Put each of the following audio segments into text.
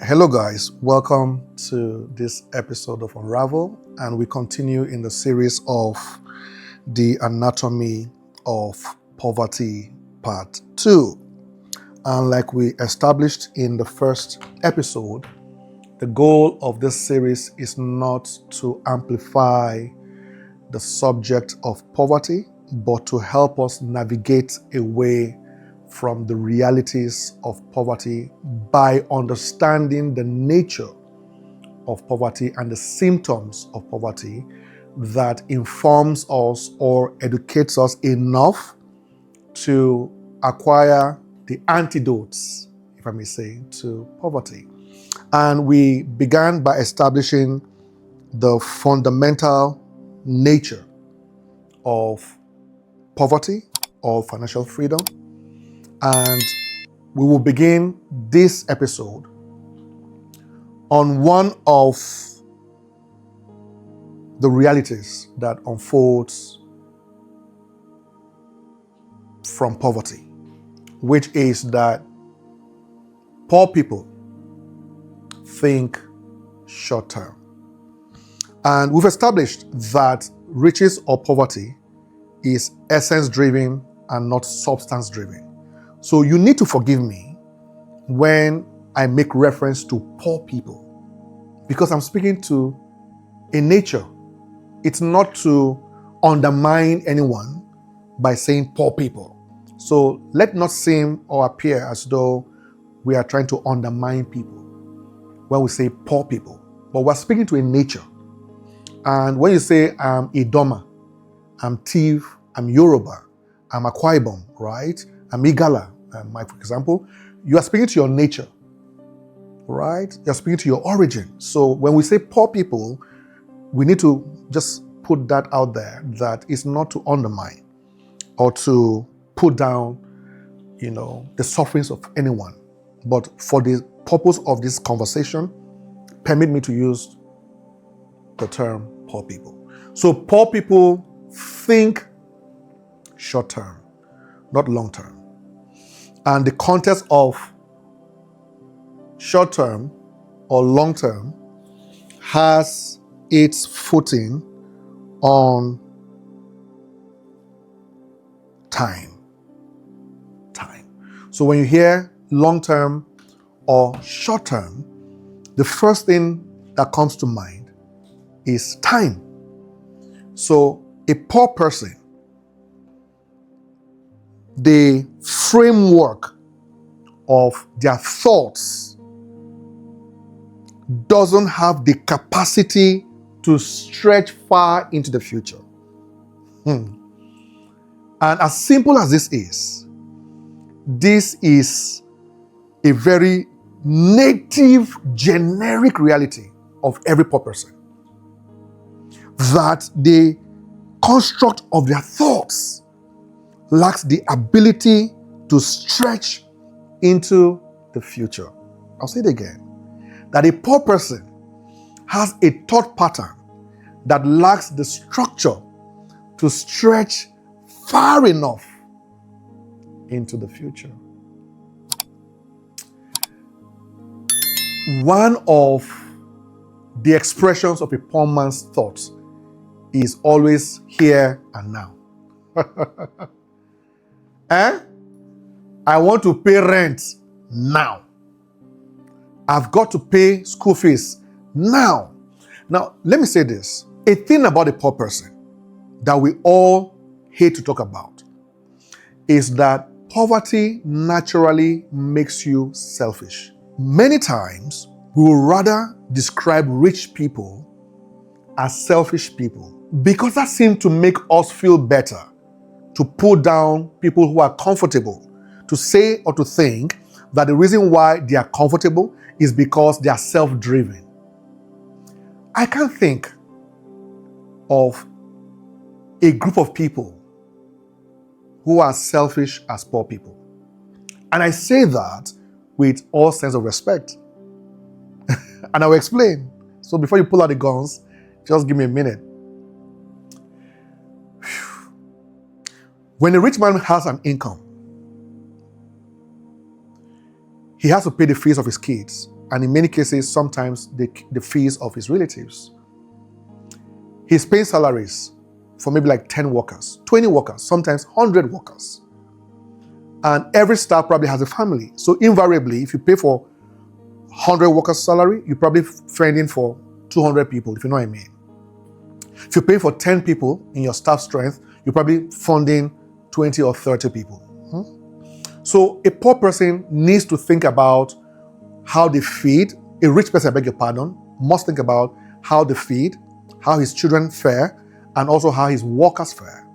Hello guys, welcome to this episode of Unravel, and we continue in the series of the anatomy of poverty part 2. And like we established in the first episode, the goal of this series is not to amplify the subject of poverty, but to help us navigate away from the realities of poverty by understanding the nature of poverty and the symptoms of poverty that informs us or educates us enough to acquire the antidotes, if I may say, to poverty. And we began by establishing the fundamental nature of poverty or financial freedom. And we will begin this episode on one of the realities that unfolds from poverty, which is that poor people think short term. And we've established that riches or poverty is essence driven and not substance driven. So you need to forgive me when I make reference to poor people, because I'm speaking to a nature. It's not to undermine anyone by saying poor people. So let not seem or appear as though we are trying to undermine people when we say poor people. But we're speaking to a nature. And when you say I'm Idoma, I'm Tiv, I'm Yoruba, I'm Akwa Ibom, right? I'm Igala, for example, you are speaking to your nature, right? You're speaking to your origin. So when we say poor people, we need to just put that out there, that it's not to undermine or to put down, the sufferings of anyone. But for the purpose of this conversation, permit me to use the term poor people. So poor people think short term, not long term. And the context of short term or long term has its footing on time. So when you hear long term or short term, the first thing that comes to mind is time. So a poor person, the framework of their thoughts doesn't have the capacity to stretch far into the future. And as simple as this is a very native, generic reality of every poor person. That the construct of their thoughts lacks the ability to stretch into the future. I'll say it again. That a poor person has a thought pattern that lacks the structure to stretch far enough into the future. One of the expressions of a poor man's thoughts is always here and now. I want to pay rent now. I've got to pay school fees now. Now, let me say this. A thing about a poor person that we all hate to talk about is that poverty naturally makes you selfish. Many times, we will rather describe rich people as selfish people because that seems to make us feel better, to pull down people who are comfortable, to say or to think that the reason why they are comfortable is because they are self-driven. I can't think of a group of people who are selfish as poor people. And I say that with all sense of respect. And I will explain. So before you pull out the guns, just give me a minute. When a rich man has an income, he has to pay the fees of his kids. and in many cases, sometimes the fees of his relatives. He's paying salaries for maybe like 10 workers, 20 workers, sometimes 100 workers. And every staff probably has a family. So invariably, if you pay for 100 workers' salary, you're probably fending for 200 people, if you know what I mean. If you pay for 10 people in your staff strength, you're probably funding 20 or 30 people. So a poor person needs to think about how they feed. A rich person, I beg your pardon, must think about how they feed, how his children fare, and also how his workers fare.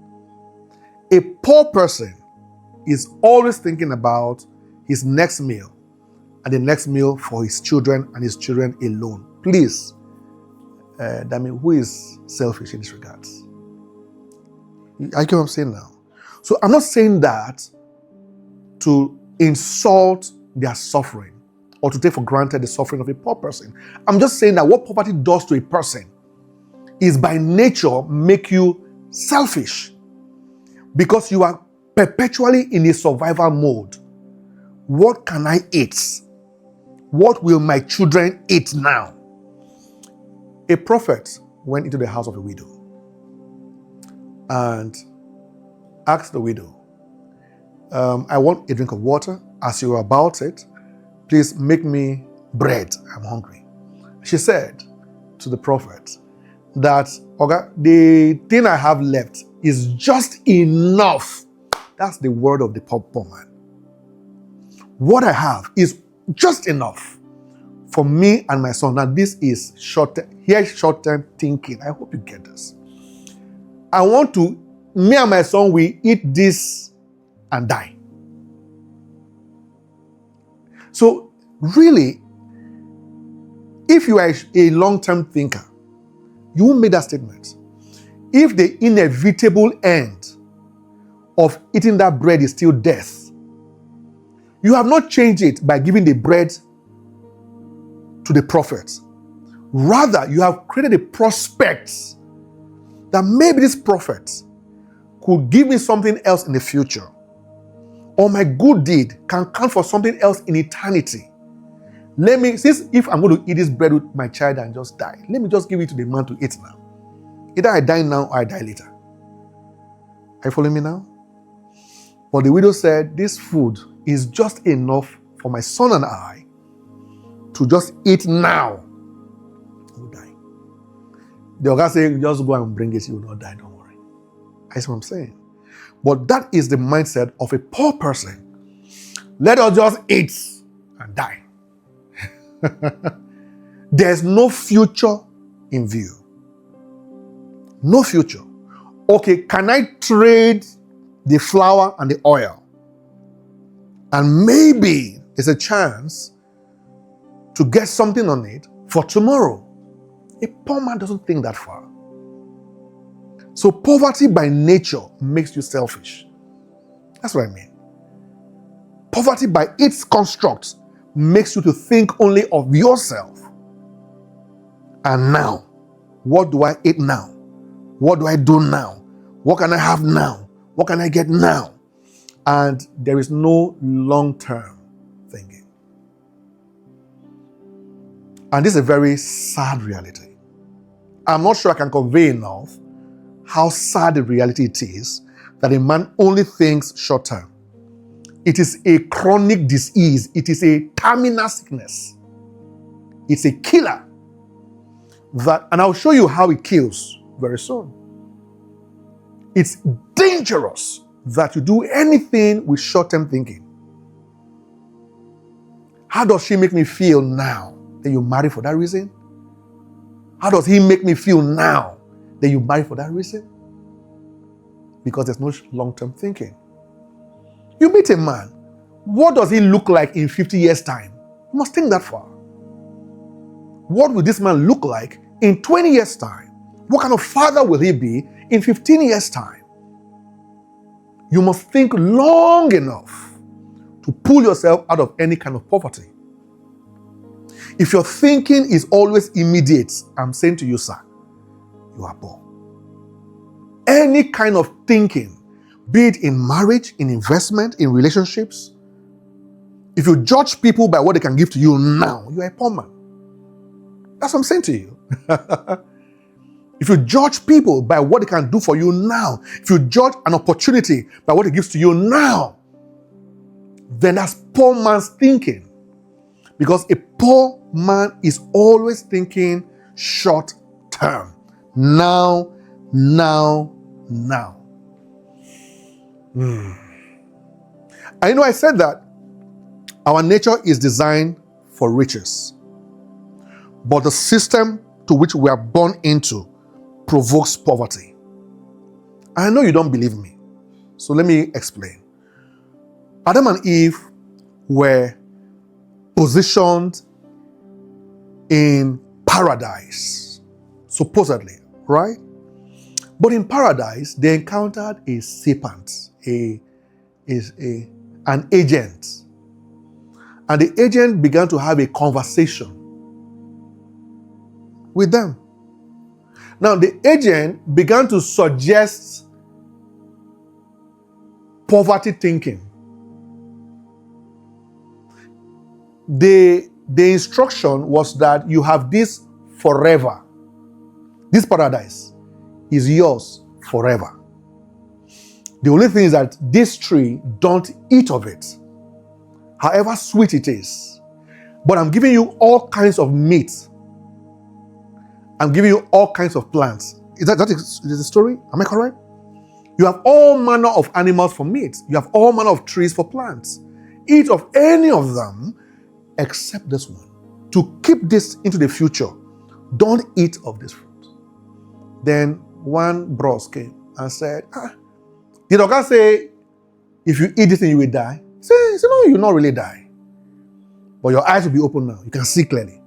A poor person is always thinking about his next meal and the next meal for his children and his children alone. Please, who is selfish in this regard? I get what I'm saying now. So I'm not saying that to insult their suffering or to take for granted the suffering of a poor person. I'm just saying that what poverty does to a person is by nature make you selfish because you are perpetually in a survival mode. What can I eat? What will my children eat now? A prophet went into the house of a widow and asked the widow, I want a drink of water. As you are about it, please make me bread. I'm hungry. She said to the prophet that, okay, the thing I have left is just enough. That's the word of the poor man. What I have is just enough for me and my son. Now this is short-term thinking. I hope you get this. Me and my son, we eat this and die. So really, if you are a long-term thinker, you won't make that statement. If the inevitable end of eating that bread is still death, you have not changed it by giving the bread to the prophet. Rather, you have created a prospect that maybe this prophet could give me something else in the future, or my good deed can count for something else in eternity. Since if I'm going to eat this bread with my child and just die, let me just give it to the man to eat now. Either I die now or I die later. Are you following me now? But the widow said, this food is just enough for my son and I to just eat now. We'll die. The guy said, just go and bring it, you will not die, don't worry. That's what I'm saying. But that is the mindset of a poor person. Let us just eat and die. There's no future in view. No future. Okay, can I trade the flour and the oil? And maybe there's a chance to get something on it for tomorrow. A poor man doesn't think that far. So poverty by nature makes you selfish. That's what I mean. Poverty by its construct makes you to think only of yourself. And now, what do I eat now? What do I do now? What can I have now? What can I get now? And there is no long-term thinking. And this is a very sad reality. I'm not sure I can convey enough how sad the reality it is that a man only thinks short-term. It is a chronic disease. It is a terminal sickness. It's a killer. And I'll show you how it kills very soon. It's dangerous that you do anything with short-term thinking. How does she make me feel now that you marry for that reason? How does he make me feel now that you marry for that reason? Because there's no long-term thinking. You meet a man, what does he look like in 50 years' time? You must think that far. What will this man look like in 20 years' time? What kind of father will he be in 15 years' time? You must think long enough to pull yourself out of any kind of poverty. If your thinking is always immediate, I'm saying to you, sir, you are poor. Any kind of thinking, be it in marriage, in investment, in relationships, If you judge people by what they can give to you now, you're a poor man. That's what I'm saying to you. If you judge people by what they can do for you now, if you judge an opportunity by what it gives to you now, then that's poor man's thinking. Because a poor man is always thinking short term. Now. I know I said that our nature is designed for riches, but the system to which we are born into provokes poverty. I know you don't believe me, so let me explain. Adam and Eve were positioned in paradise, supposedly, right? But in paradise, they encountered a serpent, an agent. And the agent began to have a conversation with them. Now, the agent began to suggest poverty thinking. The instruction was that you have this forever. This paradise is yours forever. The only thing is that this tree, don't eat of it, however sweet it is. But I'm giving you all kinds of meat. I'm giving you all kinds of plants. Is that the story? Am I correct? You have all manner of animals for meat. You have all manner of trees for plants. Eat of any of them except this one. To keep this into the future, don't eat of this fruit. Then one bros came and said, did Oga say, if you eat this thing, you will die? He said, no, you will not really die. But your eyes will be open now. You can see clearly.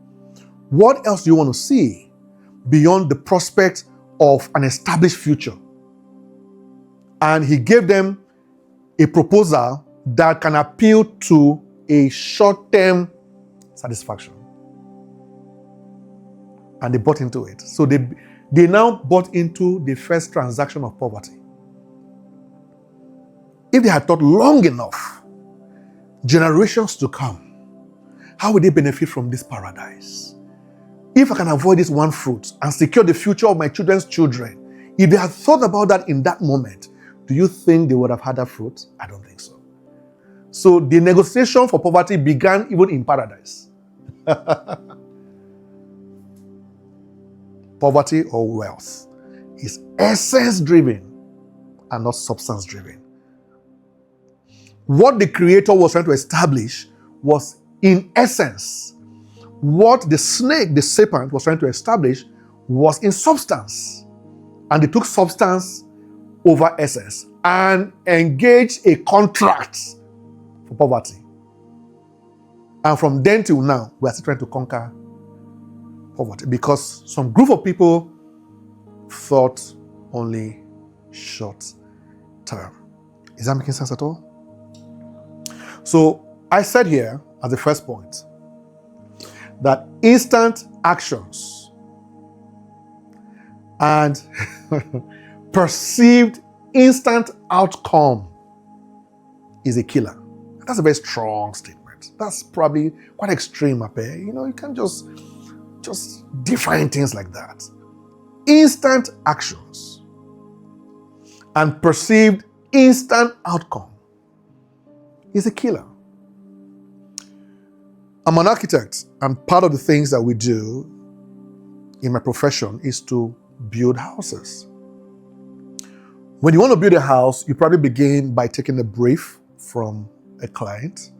What else do you want to see beyond the prospect of an established future? And he gave them a proposal that can appeal to a short-term satisfaction. And they bought into it. So they now bought into the first transaction of poverty. If they had thought long enough, generations to come, how would they benefit from this paradise? If I can avoid this one fruit and secure the future of my children's children, if they had thought about that in that moment, do you think they would have had that fruit? I don't think so. So the negotiation for poverty began even in paradise. Poverty or wealth is essence-driven and not substance-driven. What the Creator was trying to establish was in essence. What the snake, the serpent, was trying to establish was in substance. And they took substance over essence and engaged a contract for poverty. And from then till now, we are still trying to conquer poverty because some group of people thought only short term. Is that making sense at all? So I said here as the first point that instant actions and perceived instant outcome is a killer. That's a very strong statement. That's probably quite extreme, Apeh. You can't just define things like that. Instant actions and perceived instant outcome is a killer. I'm an architect, and part of the things that we do in my profession is to build houses. When you want to build a house, you probably begin by taking a brief from a client,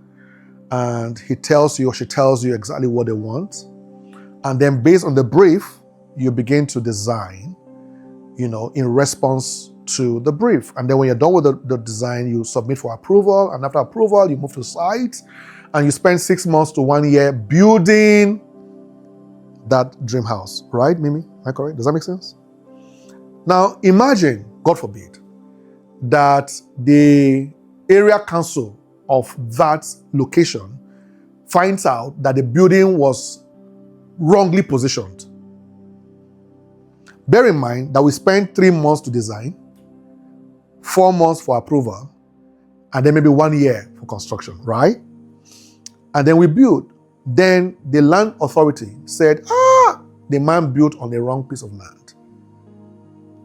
and he tells you or she tells you exactly what they want. And then based on the brief, you begin to design, in response to the brief. And then when you're done with the design, you submit for approval. And after approval, you move to site and you spend 6 months to 1 year building that dream house. Right, Mimi? Am I correct? Does that make sense? Now, imagine, God forbid, that the area council of that location finds out that the building was wrongly positioned. Bear in mind that we spent 3 months to design, 4 months for approval, and then maybe 1 year for construction, right? And then we built. Then the land authority said, the man built on the wrong piece of land.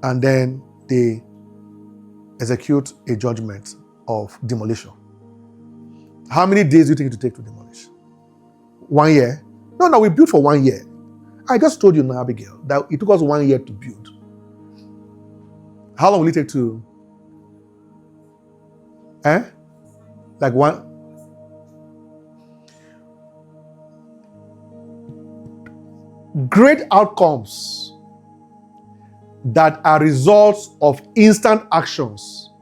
And then they execute a judgment of demolition. How many days do you think it will take to demolish? 1 year? No, we built for 1 year. I just told you now, Abigail, that it took us 1 year to build. How long will it take to? Like one? Great outcomes that are results of instant actions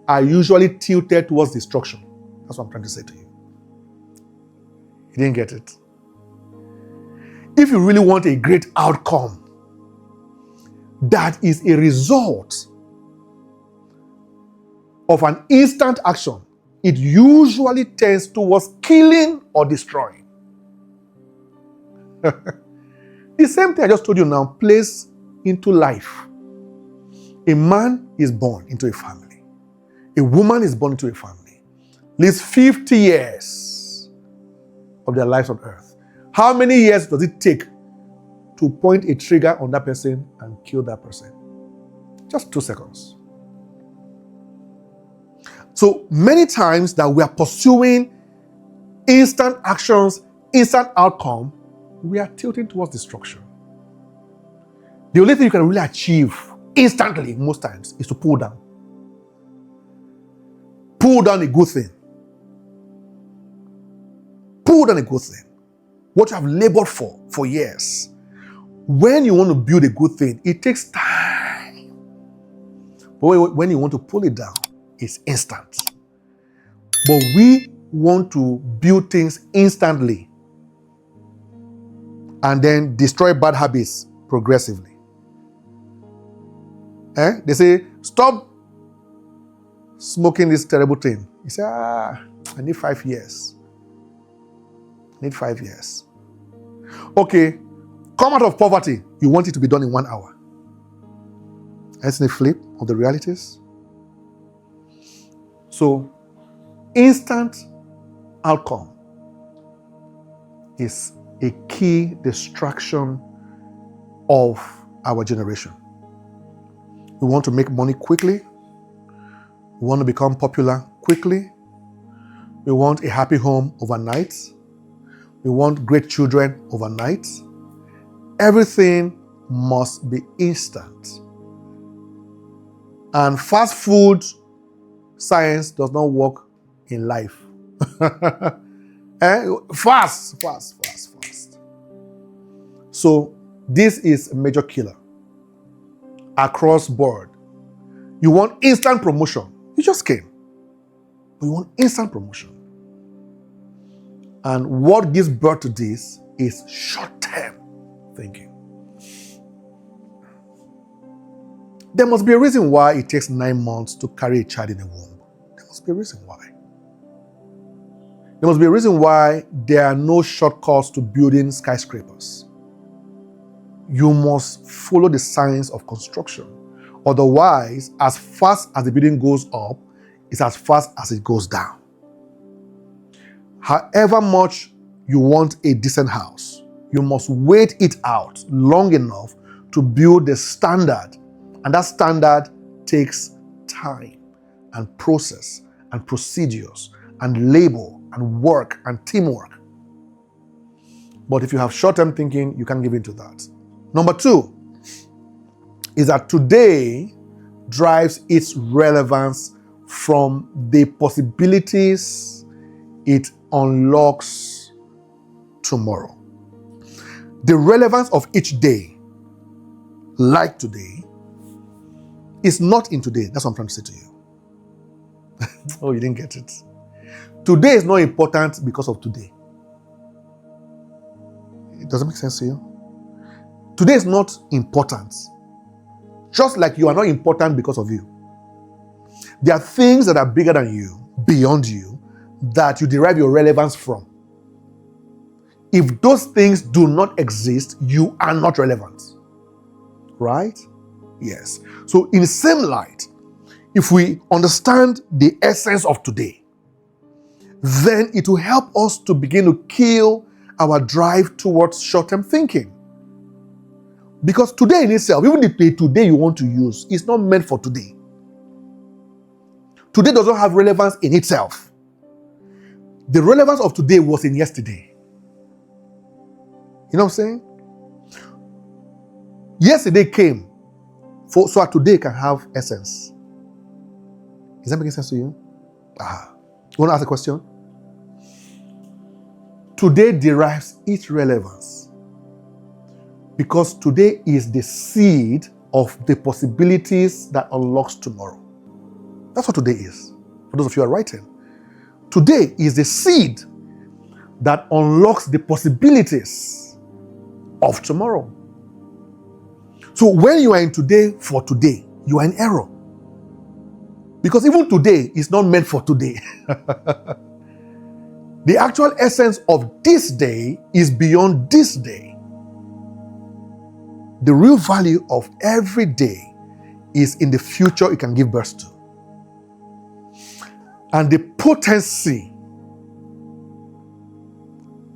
are usually tilted towards destruction. That's what I'm trying to say to you. You didn't get it. If you really want a great outcome that is a result of an instant action, it usually tends towards killing or destroying. The same thing I just told you now plays into life. A man is born into a family. A woman is born into a family. Lives 50 years of their lives on earth. How many years does it take to point a trigger on that person and kill that person? Just 2 seconds. So many times that we are pursuing instant actions, instant outcome, we are tilting towards destruction. The only thing you can really achieve instantly, most times, is to pull down. Pull down a good thing. Pull down a good thing. What you have labored for years. When you want to build a good thing, it takes time. But when you want to pull it down, it's instant. But we want to build things instantly and then destroy bad habits progressively. They say, stop smoking this terrible thing. You say, I need 5 years. I need 5 years. Okay, come out of poverty. You want it to be done in 1 hour. Isn't it a flip of the realities? So, instant outcome is a key distraction of our generation. We want to make money quickly. We want to become popular quickly. We want a happy home overnight. We want great children overnight. Everything must be instant. And fast food science does not work in life. Fast. So this is a major killer across board. You want instant promotion. You just came. But you want instant promotion. And what gives birth to this is short-term thinking. There must be a reason why it takes 9 months to carry a child in a womb. There must be a reason why. There must be a reason why there are no shortcuts to building skyscrapers. You must follow the science of construction. Otherwise, as fast as the building goes up, it's as fast as it goes down. However much you want a decent house, you must wait it out long enough to build the standard. And that standard takes time and process and procedures and labor and work and teamwork. But if you have short-term thinking, you can't give in to that. Number 2 is that today drives its relevance from the possibilities it unlocks tomorrow. The relevance of each day, like today, is not in today. That's what I'm trying to say to you. Oh, you didn't get it. Today is not important because of today. It doesn't make sense to you? Today is not important. Just like you are not important because of you. There are things that are bigger than you, beyond you, that you derive your relevance from. If those things do not exist, you are not relevant. Right? Yes. So in the same light, if we understand the essence of today, then it will help us to begin to kill our drive towards short-term thinking. Because today in itself, even the today you want to use, is not meant for today. Today doesn't have relevance in itself. The relevance of today was in yesterday. You know what I'm saying? Yesterday came, so that today can have essence. Is that making sense to you? You want to ask a question? Today derives its relevance because today is the seed of the possibilities that unlocks tomorrow. That's what today is. For those of you who are writing, today is the seed that unlocks the possibilities of tomorrow. So when you are in today for today, you are in error. Because even today is not meant for today. The actual essence of this day is beyond this day. The real value of every day is in the future it can give birth to. And the potency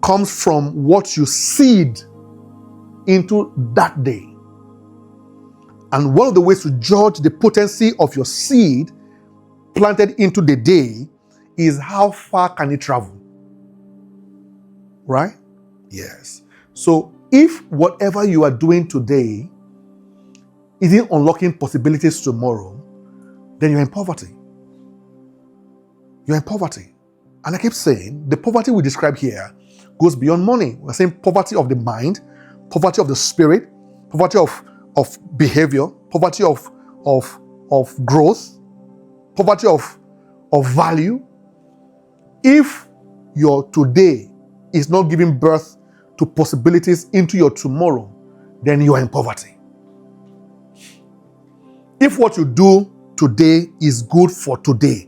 comes from what you seed into that day. And one of the ways to judge the potency of your seed planted into the day is how far can it travel. Right? Yes. So if whatever you are doing today isn't unlocking possibilities tomorrow, then you're in poverty. You're in poverty. And I keep saying, the poverty we describe here goes beyond money. We're saying poverty of the mind, poverty of the spirit, poverty of behavior, poverty of growth, poverty of value. If your today is not giving birth to possibilities into your tomorrow, then you are in poverty. If what you do today is good for today,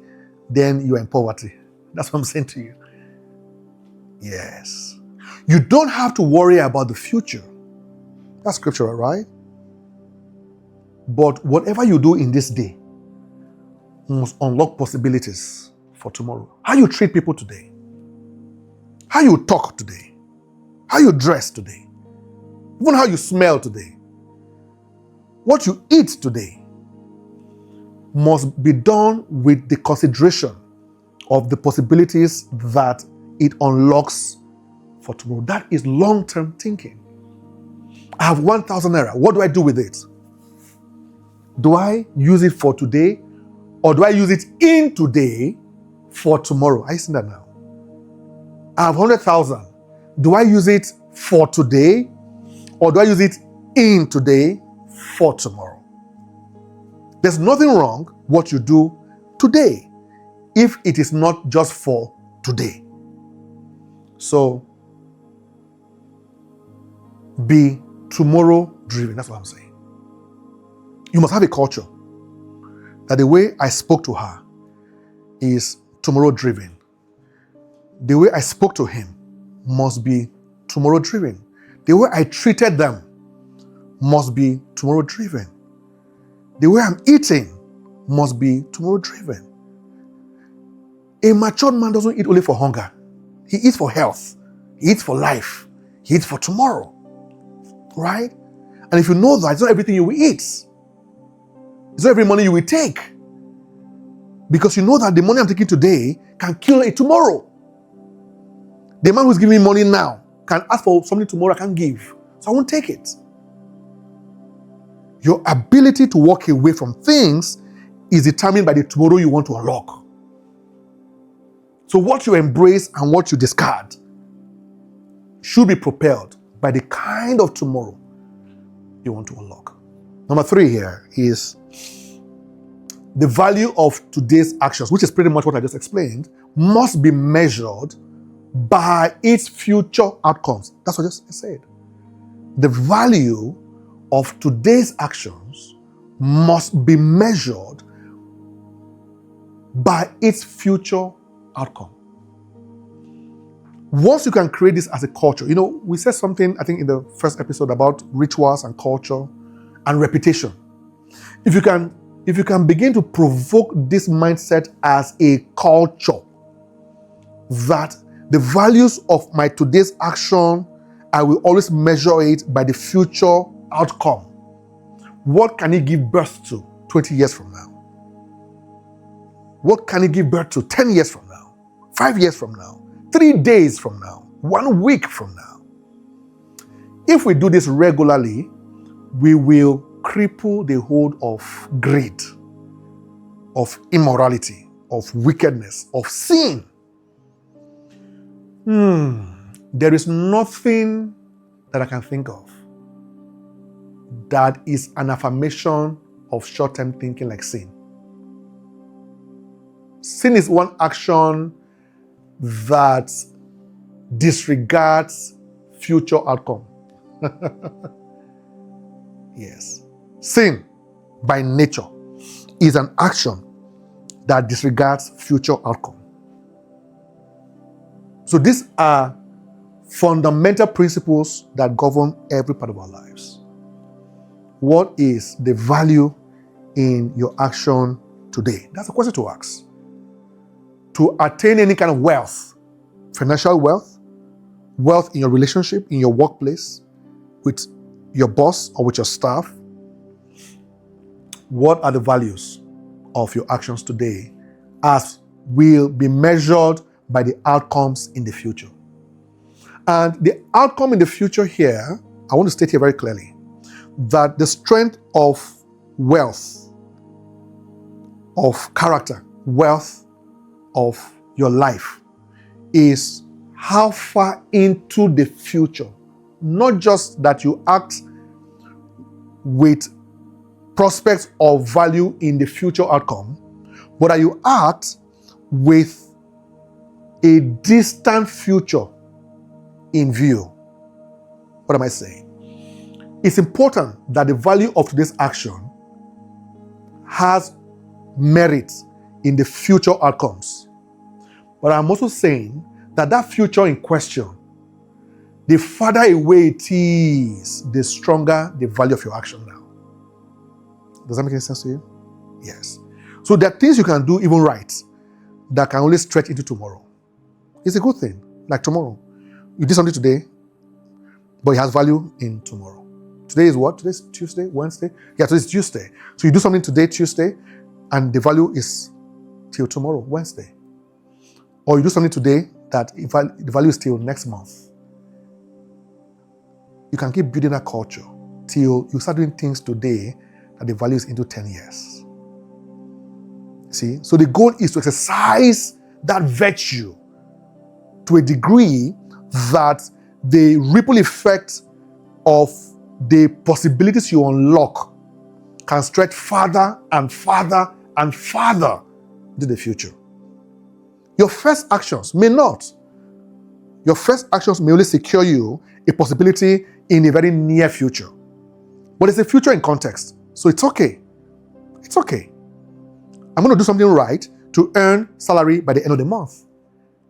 then you are in poverty. That's what I'm saying to you. Yes. You don't have to worry about the future. That's scriptural, right? But whatever you do in this day must unlock possibilities for tomorrow. How you treat people today, how you talk today, how you dress today, even how you smell today, what you eat today must be done with the consideration of the possibilities that it unlocks for tomorrow. That is long-term thinking. I have 1,000 naira. What do I do with it? Do I use it for today, or do I use it in today for tomorrow? Are you seeing that now? I have 100,000. Do I use it for today, or do I use it in today for tomorrow? There's nothing wrong what you do today if it is not just for today. So, be tomorrow driven. That's what I'm saying. You must have a culture that the way I spoke to her is tomorrow driven. The way I spoke to him must be tomorrow driven. The way I treated them must be tomorrow driven. The way I'm eating must be tomorrow driven. A matured man doesn't eat only for hunger. He eats for health. He eats for life. He eats for tomorrow. Right? And if you know that, it's not everything you will eat. It's not every money you will take. Because you know that the money I'm taking today can kill it tomorrow. The man who's giving me money now can ask for something tomorrow I can't give. So I won't take it. Your ability to walk away from things is determined by the tomorrow you want to unlock. So what you embrace and what you discard should be propelled by the kind of tomorrow you want to unlock. Number 3 here is the value of today's actions, which is pretty much what I just explained, must be measured by its future outcomes. That's what I just said. The value of today's actions must be measured by its future outcome. Once you can create this as a culture, we said something, I think, in the first episode about rituals and culture and reputation. If you can begin to provoke this mindset as a culture, that the values of my today's action, I will always measure it by the future outcome. What can it give birth to 20 years from now? What can it give birth to 10 years from now? 5 years from now? 3 days from now? 1 week from now? If we do this regularly, we will cripple the hold of greed, of immorality, of wickedness, of sin. There is nothing that I can think of that is an affirmation of short-term thinking like sin. Sin is one action that disregards future outcome. Yes. Sin, by nature, is an action that disregards future outcome. So these are fundamental principles that govern every part of our lives. What is the value in your action today? That's a question to ask. To attain any kind of wealth, financial wealth, wealth in your relationship, in your workplace, with your boss or with your staff, what are the values of your actions today as will be measured by the outcomes in the future? And the outcome in the future here, I want to state here very clearly that the strength of wealth, of character, wealth of your life is how far into the future, not just that you act with prospects of value in the future outcome, but that you act with a distant future in view. What am I saying? It's important that the value of today's action has merit in the future outcomes. But I'm also saying that that future in question, the farther away it is, the stronger the value of your action now. Does that make any sense to you? Yes. So there are things you can do even right that can only stretch into tomorrow. It's a good thing. Like tomorrow. You did something today, but it has value in tomorrow. Today is what? Today's Tuesday, Wednesday? Yeah, today's Tuesday. So you do something today, Tuesday, and the value is till tomorrow, Wednesday. Or you do something today that the value is till next month. You can keep building that culture till you start doing things today that the value is into 10 years. See? So the goal is to exercise that virtue to a degree that the ripple effect of the possibilities you unlock can stretch farther and farther and farther into the future. Your first actions may not. Your first actions may only secure you a possibility in a very near future. But it's a future in context. So it's okay. It's okay. I'm going to do something right to earn salary by the end of the month.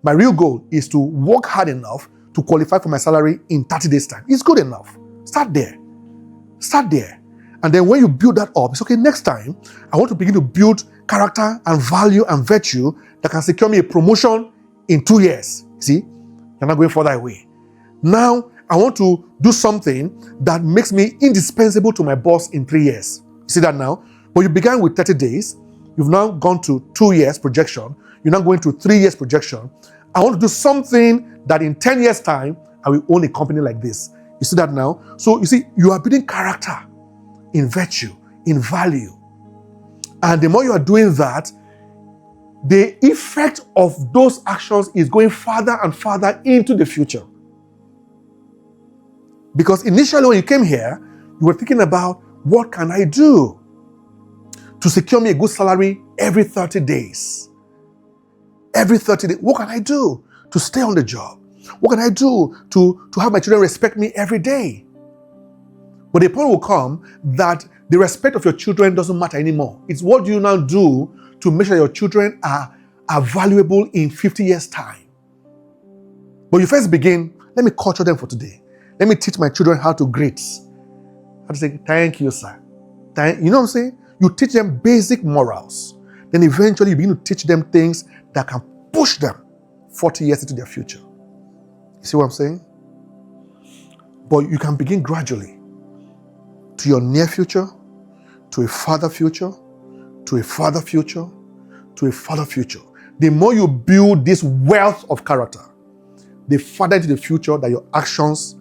My real goal is to work hard enough to qualify for my salary in 30 days' time. It's good enough. Start there. Start there. And then when you build that up, it's okay, next time, I want to begin to build character and value and virtue that can secure me a promotion in 2 years. See? You're not going further away. Now, I want to do something that makes me indispensable to my boss in 3 years. You see that now? But you began with 30 days. You've now gone to 2 years projection. You're now going to 3 years projection. I want to do something that in 10 years' time, I will own a company like this. You see that now? So you see, you are building character in virtue, in value. And the more you are doing that, the effect of those actions is going farther and farther into the future. Because initially when you came here, you were thinking about, what can I do to secure me a good salary every 30 days? Every 30 days, what can I do to stay on the job? What can I do to have my children respect me every day? But the point will come that the respect of your children doesn't matter anymore. It's what do you now do to make sure your children are valuable in 50 years' time. But you first begin, let me culture them for today. Let me teach my children how to greet. How to say, thank you, sir. You know what I'm saying? You teach them basic morals. Then eventually you begin to teach them things that can push them 40 years into their future. You see what I'm saying? But you can begin gradually to your near future, to a farther future, to a farther future, to a farther future. The more you build this wealth of character, the farther into the future that your actions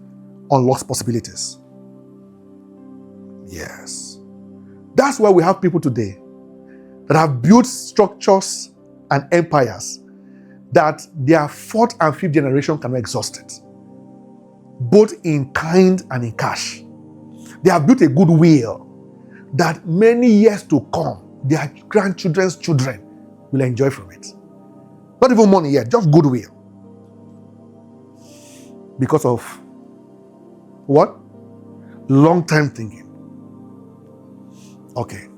unlock possibilities. Yes. That's why we have people today that have built structures and empires that their fourth and fifth generation cannot exhaust it, both in kind and in cash. They have built a goodwill that many years to come, their grandchildren's children will enjoy from it. Not even money yet, just goodwill. Because of what? Long-term thinking. Okay.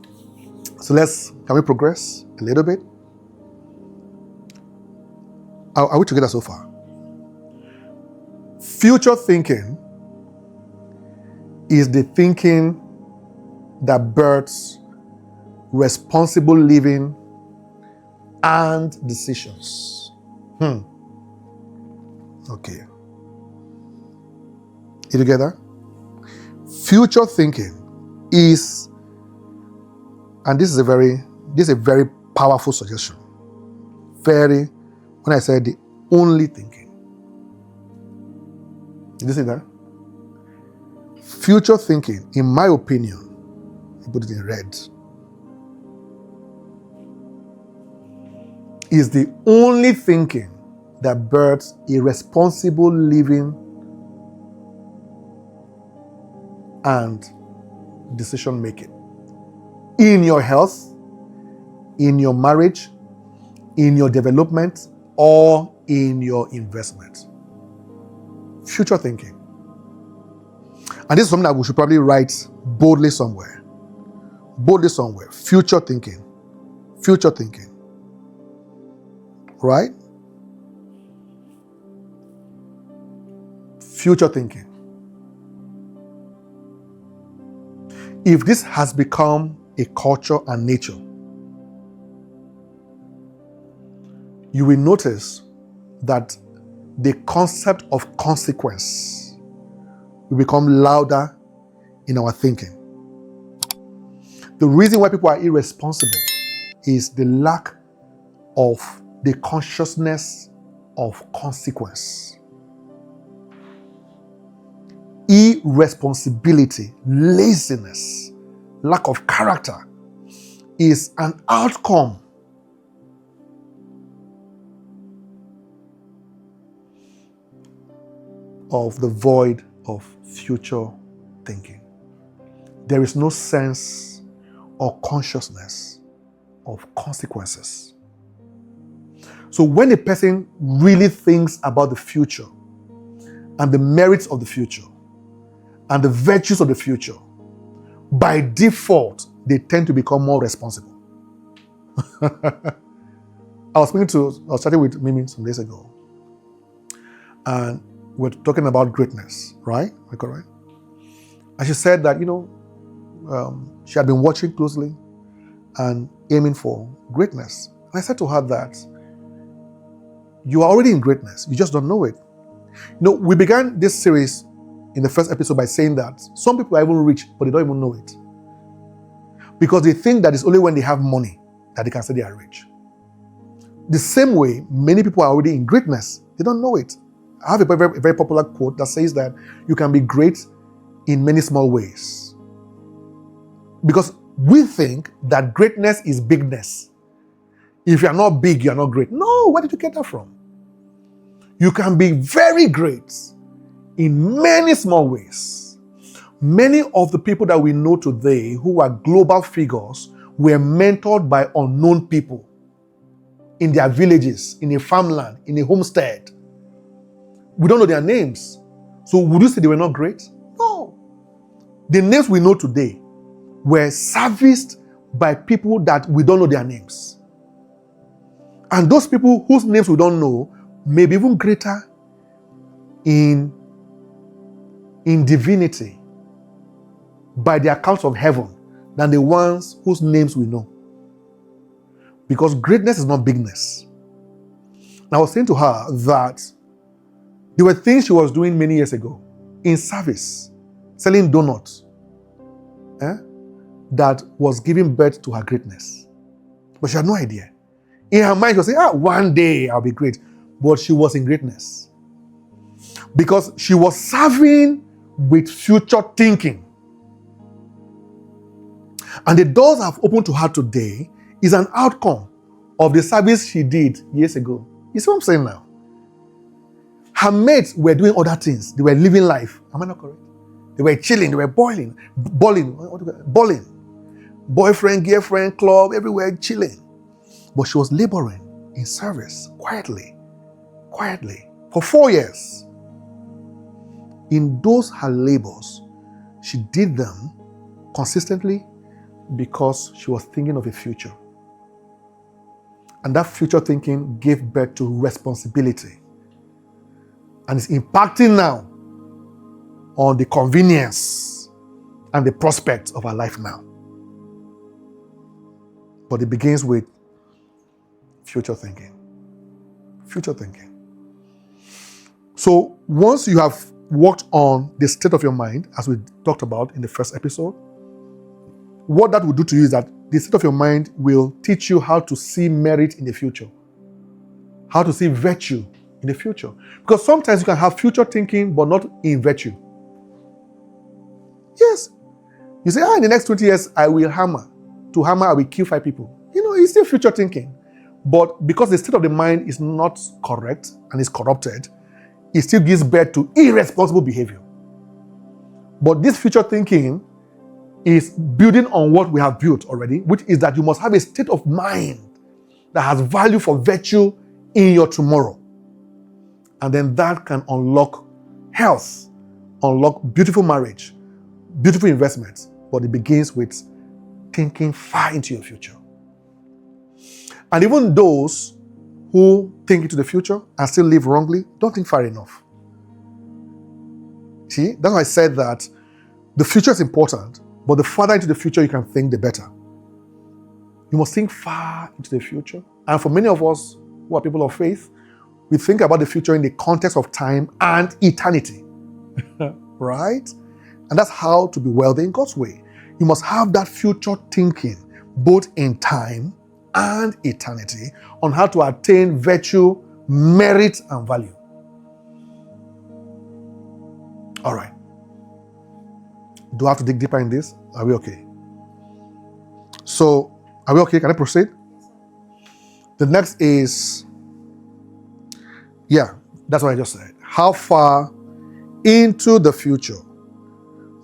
So can we progress a little bit? Are we together so far? Future thinking is the thinking that births responsible living and decisions. Okay. You together? Future thinking is, and this is a very powerful suggestion. When I said the only thinking. Did you see that? Future thinking, in my opinion, I put it in red, is the only thinking that births irresponsible living and decision making. In your health, in your marriage, in your development, or in your investment. Future thinking. And this is something that we should probably write boldly somewhere. Boldly somewhere. Future thinking. Future thinking. Right? Future thinking. If this has become a culture and nature, you will notice that the concept of consequence will become louder in our thinking. The reason why people are irresponsible is the lack of the consciousness of consequence. Irresponsibility, laziness, lack of character is an outcome of the void of future thinking. There is no sense or consciousness of consequences. So when a person really thinks about the future and the merits of the future and the virtues of the future, by default, they tend to become more responsible. I was chatting with Mimi some days ago, and we're talking about greatness, right? Am I correct? And she said that, she had been watching closely and aiming for greatness. And I said to her that you are already in greatness, you just don't know it. We began this series in the first episode by saying that some people are even rich, but they don't even know it. Because they think that it's only when they have money that they can say they are rich. The same way, many people are already in greatness, they don't know it. I have a very, very popular quote that says that you can be great in many small ways. Because we think that greatness is bigness. If you are not big, you are not great. No, where did you get that from? You can be very great in many small ways. Many of the people that we know today who are global figures were mentored by unknown people in their villages, in a farmland, in a homestead. We don't know their names. So would you say they were not great? No. The names we know today were serviced by people that we don't know their names. And those people whose names we don't know may be even greater in divinity by the accounts of heaven than the ones whose names we know. Because greatness is not bigness. I was saying to her that there were things she was doing many years ago in service, selling donuts, that was giving birth to her greatness. But she had no idea. In her mind, she was saying, one day I'll be great. But she was in greatness. Because she was serving with future thinking. And the doors I've opened to her today is an outcome of the service she did years ago. You see what I'm saying now? Her mates were doing other things. They were living life. Am I not correct? They were chilling. They were balling. Boyfriend, girlfriend, club, everywhere chilling. But she was laboring in service, quietly, for 4 years. In those her labors, she did them consistently because she was thinking of a future. And that future thinking gave birth to responsibility. And it's impacting now on the convenience and the prospects of her life now. But it begins with future thinking. Future thinking. So once you have worked on the state of your mind, as we talked about in the first episode, what that will do to you is that the state of your mind will teach you how to see merit in the future, how to see virtue in the future. Because sometimes you can have future thinking, but not in virtue. Yes. You say, in the next 20 years, I will hammer. To hammer, I will kill 5 people. It's still future thinking. But because the state of the mind is not correct and is corrupted, it still gives birth to irresponsible behavior. But this future thinking is building on what we have built already, which is that you must have a state of mind that has value for virtue in your tomorrow. And then that can unlock health, unlock beautiful marriage, beautiful investments. But it begins with thinking far into your future. And even those who think into the future and still live wrongly, don't think far enough. See, that's why I said that the future is important, but the farther into the future you can think, the better. You must think far into the future. And for many of us who are people of faith, we think about the future in the context of time and eternity. Right? And that's how to be wealthy in God's way. You must have that future thinking, both in time and eternity, on how to attain virtue, merit, and value. All right. Do I have to dig deeper in this? Are we okay? So, are we okay? Can I proceed? The next is, that's what I just said. How far into the future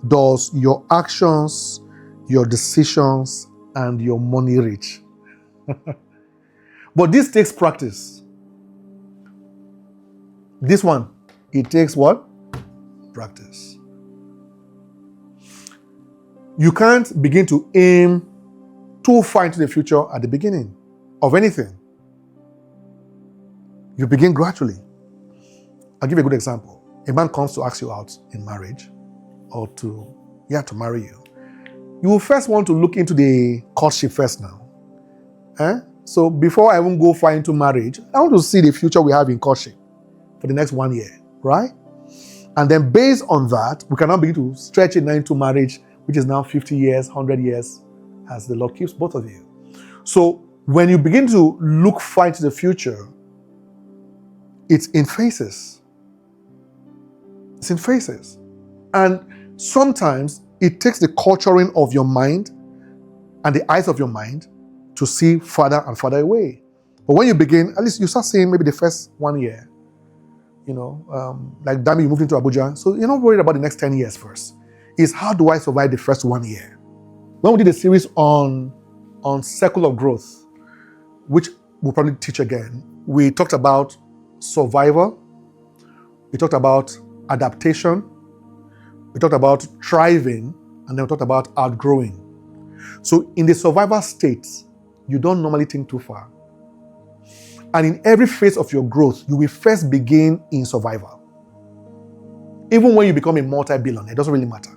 does your actions, your decisions, and your money reach? But this takes practice. This one, it takes what? Practice. You can't begin to aim too far into the future at the beginning of anything. You begin gradually. I'll give you a good example. A man comes to ask you out in marriage or to marry you. You will first want to look into the courtship first now. So before I even go far into marriage, I want to see the future we have in courtship for the next 1 year, right? And then based on that, we can now begin to stretch it now into marriage, which is now 50 years, 100 years, as the Lord keeps both of you. So when you begin to look far into the future, it's in phases. It's in phases. And sometimes it takes the culturing of your mind and the eyes of your mind to see further and further away. But when you begin, at least you start seeing maybe the first 1 year. Like Dami, you moved into Abuja, so you're not worried about the next 10 years first. It's how do I survive the first 1 year? When we did a series on circle of growth, which we'll probably teach again, we talked about survival, we talked about adaptation, we talked about thriving, and then we talked about outgrowing. So in the survival state, you don't normally think too far. And in every phase of your growth, you will first begin in survival. Even when you become a multi-billionaire, it doesn't really matter.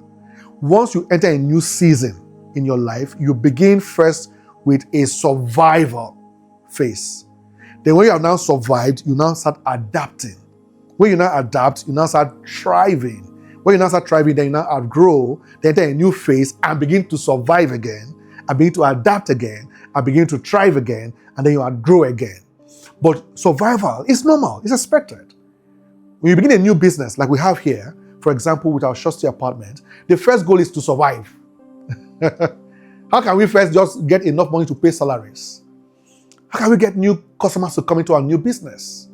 Once you enter a new season in your life, you begin first with a survival phase. Then when you have now survived, you now start adapting. When you now adapt, you now start thriving. When you now start thriving, then you now outgrow, then enter a new phase and begin to survive again, and begin to adapt again, and begin to thrive again, and then you outgrow again. But survival is normal, it's expected. When you begin a new business, like we have here, for example, with our short-stay apartment, the first goal is to survive. How can we first just get enough money to pay salaries? How can we get new customers to come into our new business?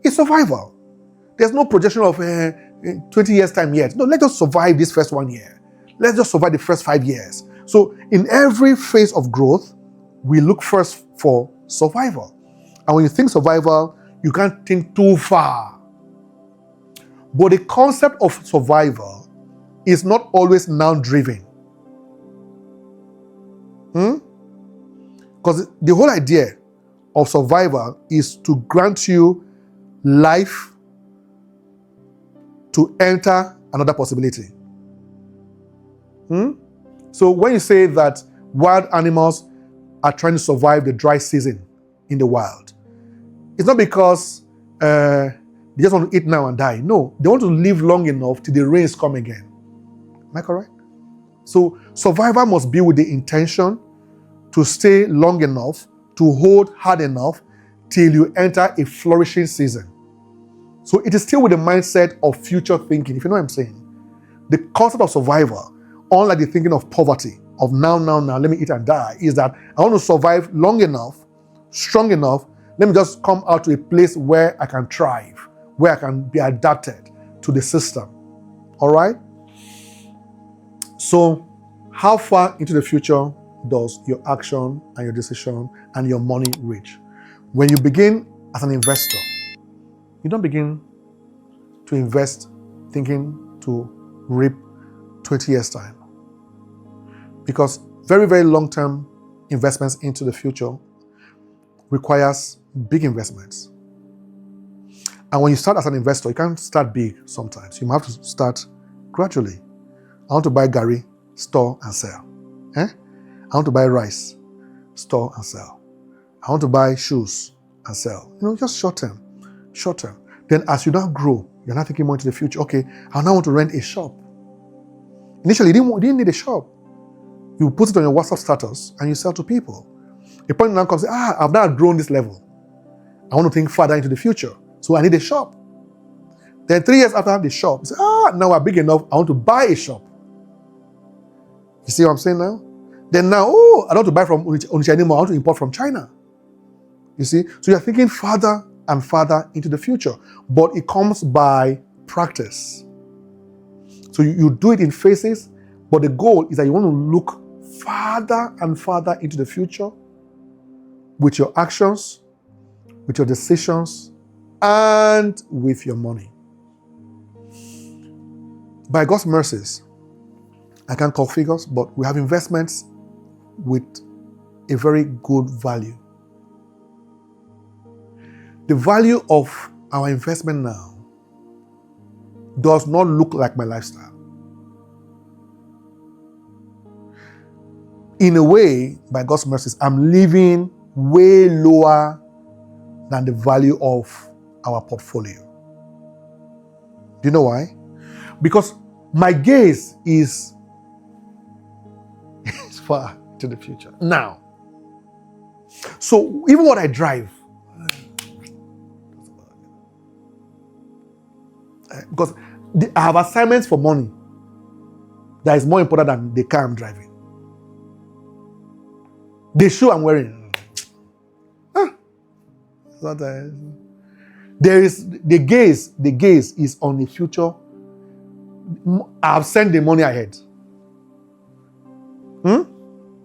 It's survival. There's no projection of 20 years' time yet. No, let's just survive this first 1 year. Let's just survive the first 5 years. So in every phase of growth, we look first for survival. And when you think survival, you can't think too far. But the concept of survival is not always now-driven. Because the whole idea of survival is to grant you life to enter another possibility. So when you say that wild animals are trying to survive the dry season in the wild, it's not because they just want to eat now and die. No, they want to live long enough till the rains come again. Am I correct? So survival must be with the intention to stay long enough, to hold hard enough till you enter a flourishing season. So it is still with the mindset of future thinking, if you know what I'm saying. The concept of survival, unlike the thinking of poverty, of now, let me eat and die, is that I want to survive long enough, strong enough, let me just come out to a place where I can thrive, where I can be adapted to the system. All right? So, how far into the future does your action and your decision and your money reach? When you begin as an investor, you don't begin to invest thinking to reap 20 years' time. Because very, very long-term investments into the future requires big investments. And when you start as an investor, you can't start big sometimes. You have to start gradually. I want to buy garri, store and sell. I want to buy rice, store and sell. I want to buy shoes and sell. Just short term. Then as you now grow, you're not thinking more into the future. Okay, I now want to rent a shop. Initially, you didn't need a shop. You put it on your WhatsApp status and you sell to people. A point now comes, I've now grown this level. I want to think further into the future. So I need a shop. Then 3 years after I have the shop, you say, now we're big enough, I want to buy a shop. You see what I'm saying now? Then now, I don't want to buy from Onitsha anymore, I want to import from China. You see? So you're thinking further and further into the future. But it comes by practice. So you do it in phases, but the goal is that you want to look farther and farther into the future with your actions, with your decisions, and with your money. By God's mercies, I can't call figures, but we have investments with a very good value. The value of our investment now does not look like my lifestyle. In a way, by God's mercies, I'm living way lower than the value of our portfolio. Do you know why? Because my gaze is far to the future. Now. So even what I drive, because I have assignments for money that is more important than the car I'm driving. The shoe I'm wearing. There is the gaze is on the future. I've sent the money ahead.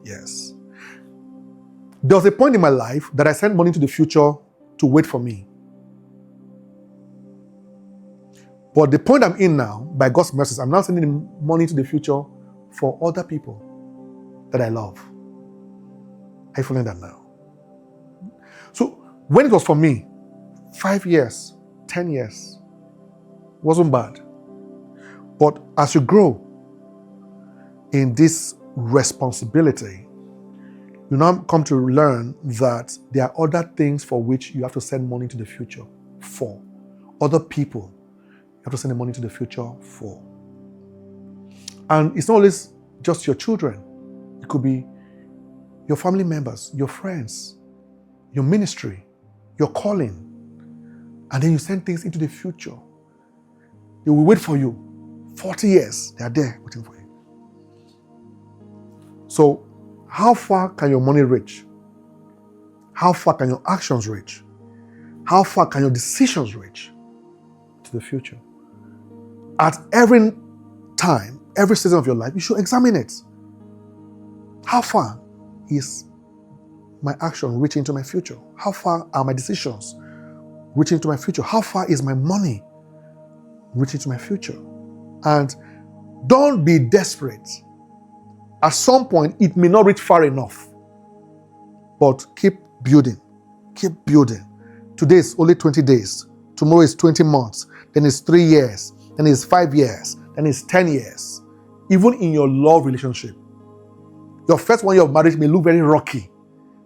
Yes. There was a point in my life that I sent money to the future to wait for me. But the point I'm in now, by God's mercies, I'm now sending money to the future for other people that I love. Are you feeling that now? So when it was for me, 5 years, 10 years, wasn't bad. But as you grow in this responsibility, You now come to learn that there are other things for which you have to send money to the future for. Other people you have to send the money to the future for. And it's not always just your children. It could be your family members, your friends, your ministry, your calling. And then you send things into the future. They will wait for you. 40 years, they are there waiting for you. So, how far can your money reach? How far can your actions reach? How far can your decisions reach to the future? At every time, every season of your life, you should examine it. How far is my action reaching to my future? How far are my decisions reaching to my future? How far is my money reaching to my future? And don't be desperate. At some point, it may not reach far enough. But keep building. Keep building. Today is only 20 days. Tomorrow is 20 months. Then it's 3 years. Then it's 5 years. Then it's 10 years. Even in your love relationship, your first 1 year of marriage may look very rocky.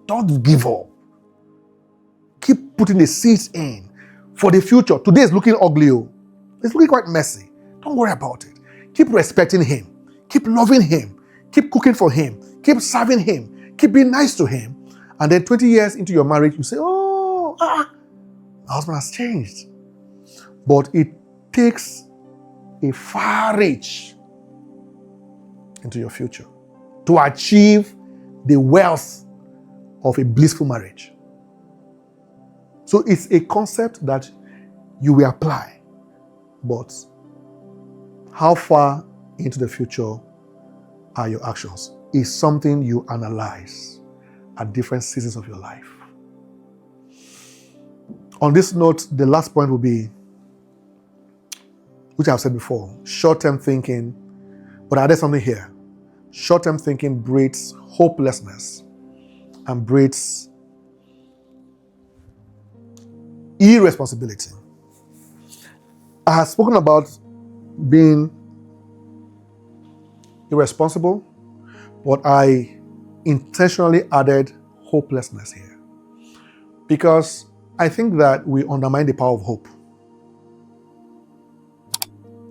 Don't give up. Keep putting the seeds in for the future. Today is looking ugly. It's looking quite messy. Don't worry about it. Keep respecting him. Keep loving him. Keep cooking for him. Keep serving him. Keep being nice to him. And then 20 years into your marriage, you say, my husband has changed. But it takes a far reach into your future to achieve the wealth of a blissful marriage. So it's a concept that you will apply. But how far into the future are your actions? Is something you analyze at different seasons of your life. On this note, the last point will be, which I've said before, short-term thinking. But I added something here. Short-term thinking breeds hopelessness and breeds irresponsibility. I have spoken about being irresponsible, but I intentionally added hopelessness here because I think that we undermine the power of hope.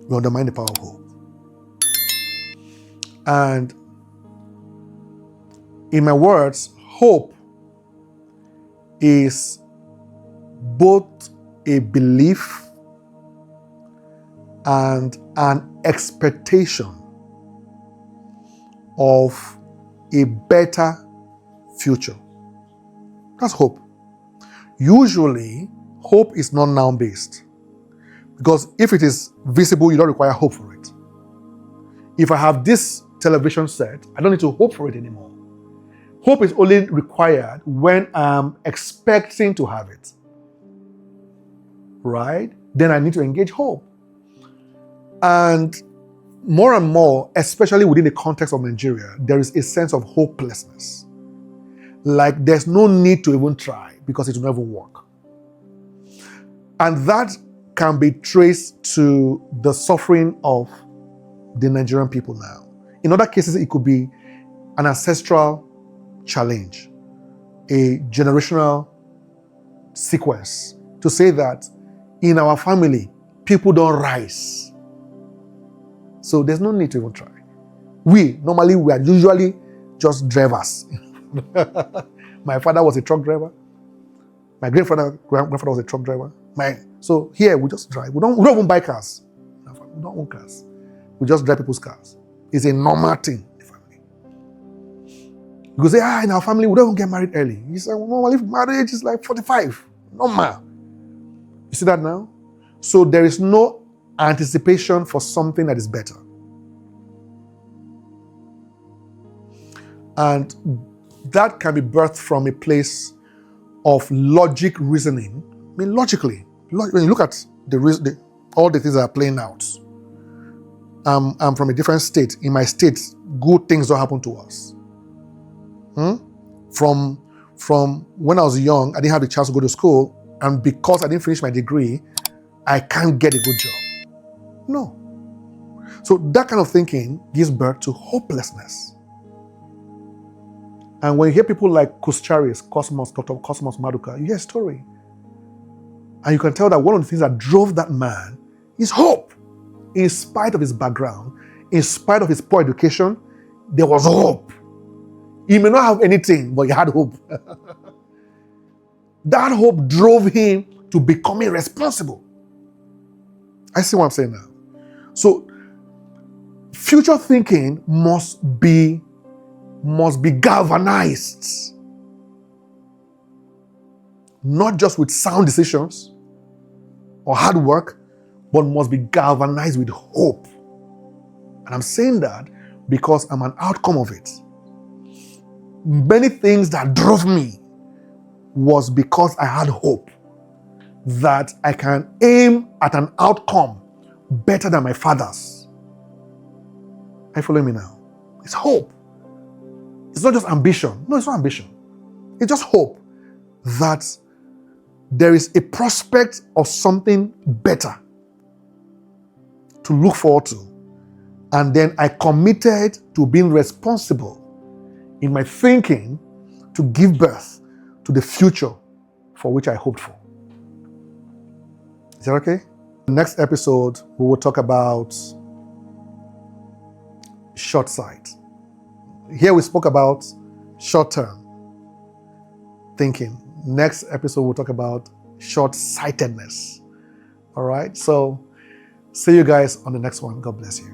We undermine the power of hope. And in my words, hope is both a belief and an expectation of a better future. That's hope. Usually, hope is not noun based. Because if it is visible, you don't require hope for it. If I have this television set, I don't need to hope for it anymore. Hope is only required when I'm expecting to have it. Right? Then I need to engage hope. And more, especially within the context of Nigeria, there is a sense of hopelessness. Like there's no need to even try because it will never work. And that can be traced to the suffering of the Nigerian people now. In other cases, it could be an ancestral challenge, a generational sequence to say that in our family, people don't rise. So there's no need to even try. We are usually just drivers. My father was a truck driver. My grandfather was a truck driver. So here we just drive. We don't even buy cars. We don't own cars. We just drive people's cars. It's a normal thing in the family. You go say, in our family we don't even get married early. You say, normally marriage is like 45. Normal. You see that now? So there is no anticipation for something that is better. And that can be birthed from a place of logic reasoning. I mean, logically, when you look at all the things that are playing out, I'm from a different state. In my state, good things don't happen to us. From when I was young, I didn't have the chance to go to school, and because I didn't finish my degree, I can't get a good job. No. So that kind of thinking gives birth to hopelessness. And when you hear people like Kustaris, Dr. Cosmos Maduka, you hear a story. And you can tell that one of the things that drove that man is hope. In spite of his background, in spite of his poor education, there was hope. He may not have anything, but he had hope. That hope drove him to becoming responsible. I see what I'm saying now. So, future thinking must be galvanized. Not just with sound decisions or hard work, but must be galvanized with hope. And I'm saying that because I'm an outcome of it. Many things that drove me was because I had hope that I can aim at an outcome better than my father's. Are you following me now? It's hope. It's not just ambition. No, it's not ambition. It's just hope that there is a prospect of something better to look forward to. And then I committed to being responsible in my thinking to give birth to the future for which I hoped for. Is that okay? Next episode, we will talk about short sight. Here we spoke about short-term thinking. Next episode, we'll talk about short-sightedness. All right? So, see you guys on the next one. God bless you.